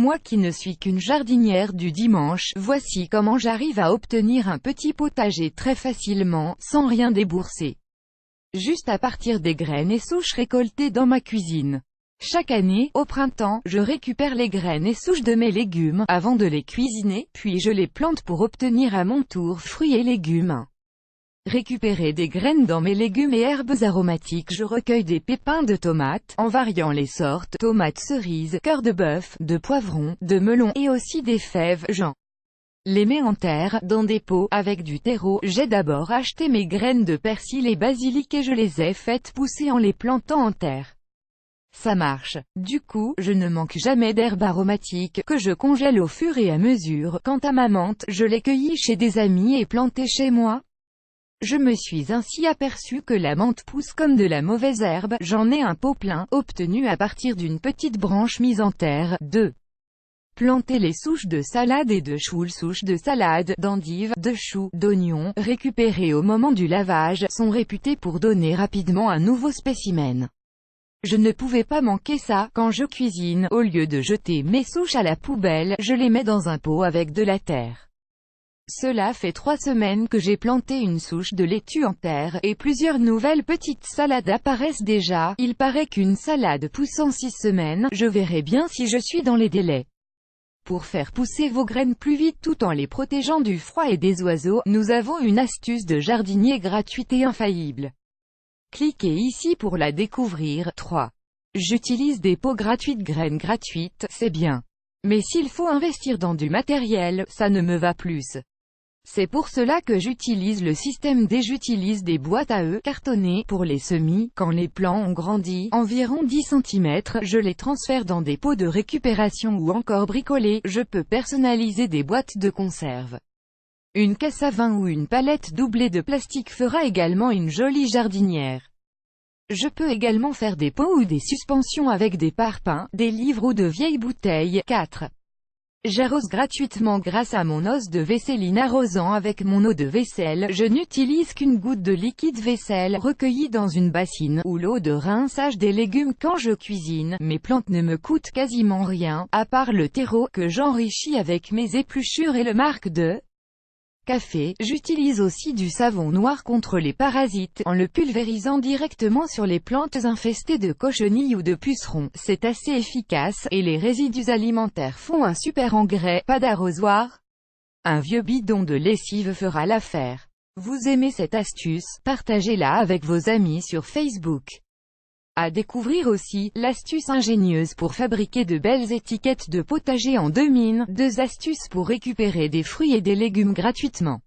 Moi qui ne suis qu'une jardinière du dimanche, voici comment j'arrive à obtenir un petit potager très facilement, sans rien débourser. Juste à partir des graines et souches récoltées dans ma cuisine. Chaque année, au printemps, je récupère les graines et souches de mes légumes, avant de les cuisiner, puis je les plante pour obtenir à mon tour fruits et légumes. Récupérer des graines dans mes légumes et herbes aromatiques. Je recueille des pépins de tomates, en variant les sortes, tomates cerises, cœur de bœuf, de poivron, de melon, et aussi des fèves, j'en les mets en terre, dans des pots, avec du terreau. J'ai d'abord acheté mes graines de persil et basilic et je les ai faites pousser en les plantant en terre. Ça marche. Du coup, je ne manque jamais d'herbes aromatiques, que je congèle au fur et à mesure. Quant à ma menthe, je l'ai cueillie chez des amis et plantée chez moi. Je me suis ainsi aperçu que la menthe pousse comme de la mauvaise herbe. J'en ai un pot plein, obtenu à partir d'une petite branche mise en terre. 2. Planter les souches de salade et de choux. Les souches de salade, d'endives, de choux, d'oignons, récupérées au moment du lavage, sont réputées pour donner rapidement un nouveau spécimen. Je ne pouvais pas manquer ça. Quand je cuisine, au lieu de jeter mes souches à la poubelle, je les mets dans un pot avec de la terre. Cela fait 3 semaines que j'ai planté une souche de laitue en terre, et plusieurs nouvelles petites salades apparaissent déjà. Il paraît qu'une salade pousse en 6 semaines, je verrai bien si je suis dans les délais. Pour faire pousser vos graines plus vite tout en les protégeant du froid et des oiseaux, nous avons une astuce de jardinier gratuite et infaillible. Cliquez ici pour la découvrir. 3. J'utilise des pots gratuits de graines gratuites, c'est bien. Mais s'il faut investir dans du matériel, ça ne me va plus. C'est pour cela que j'utilise le système D. J'utilise des boîtes à œufs cartonnées pour les semis. Quand les plants ont grandi, environ 10 cm, je les transfère dans des pots de récupération ou encore bricolés. Je peux personnaliser des boîtes de conserve. Une caisse à vin ou une palette doublée de plastique fera également une jolie jardinière. Je peux également faire des pots ou des suspensions avec des parpaings, des livres ou de vieilles bouteilles. 4. J'arrose gratuitement grâce à mon os de vaisseline. Arrosant avec mon eau de vaisselle, je n'utilise qu'une goutte de liquide vaisselle, recueilli dans une bassine, ou l'eau de rinçage des légumes. Quand je cuisine, mes plantes ne me coûtent quasiment rien, à part le terreau, que j'enrichis avec mes épluchures et le marc de café. J'utilise aussi du savon noir contre les parasites, en le pulvérisant directement sur les plantes infestées de cochenilles ou de pucerons. C'est assez efficace, et les résidus alimentaires font un super engrais. Pas d'arrosoir? Un vieux bidon de lessive fera l'affaire. Vous aimez cette astuce? Partagez-la avec vos amis sur Facebook. À découvrir aussi, l'astuce ingénieuse pour fabriquer de belles étiquettes de potager en 2 astuces pour récupérer des fruits et des légumes gratuitement.